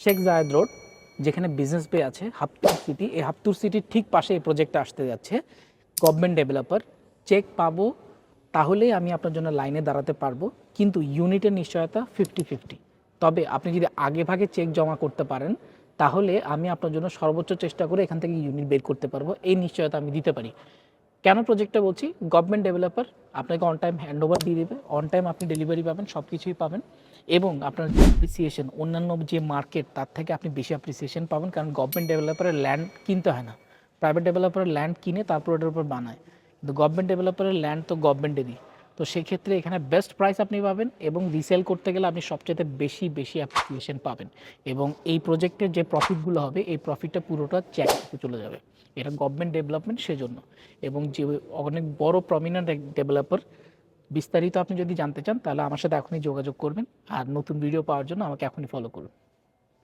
শেখ জায়েদ road, যেখানে business বে আছে, হাপ্তুর সিটি, এই হাপ্তুর সিটির ঠিক পাশে এই প্রজেক্টটা আসতে যাচ্ছে। গভর্নমেন্ট ডেভেলপার, চেক পাবো তাহলেই আমি আপনার জন্য লাইনে দাঁড়াতে পারবো, কিন্তু ইউনিটের নিশ্চয়তা 50-50। তবে আপনি যদি আগে ভাগে চেক জমা করতে পারেন তাহলে আমি আপনার জন্য সর্বোচ্চ চেষ্টা করে এখান থেকে ইউনিট বের করতে পারবো, এই নিশ্চয়তা আমি দিতে পারি। কেন প্রজেক্টটা বলছি? গভর্নমেন্ট ডেভেলপার আপনাকে অন টাইম হ্যান্ড ওভার দিয়ে দেবে, অন টাইম আপনি ডেলিভারি পাবেন, সব কিছুই পাবেন, এবং আপনার যে অ্যাপ্রিসিয়েশন অন্যান্য যে মার্কেট তার থেকে আপনি বেশি অ্যাপ্রিসিয়েশন পাবেন, কারণ গভর্নমেন্ট ডেভেলপারের ল্যান্ড কিনতে হয় না। প্রাইভেট ডেভেলপারের ল্যান্ড কিনে তারপর ওটার উপর বানায়, কিন্তু গভর্নমেন্ট ডেভেলপারের ল্যান্ড তো গভর্নমেন্টেরই। তো সেক্ষেত্রে এখানে বেস্ট প্রাইস আপনি পাবেন, এবং রিসেল করতে গেলে আপনি সবচেয়ে বেশি বেশি অ্যাপ্রিসিয়েশন পাবেন। এবং এই প্রজেক্টের যে প্রফিটগুলো হবে এই প্রফিটটা পুরোটা চেক চলে যাবে। এটা গভর্নমেন্ট ডেভেলপমেন্ট সেজন্য। এবং যে অনেক বড় প্রমিনেন্ট ডেভেলপার। বিস্তারিত আপনি যদি জানতে চান তাহলে আমার সাথে এখনই যোগাযোগ করবেন, আর নতুন ভিডিও পাওয়ার জন্য আমাকে এখনই ফলো করুন।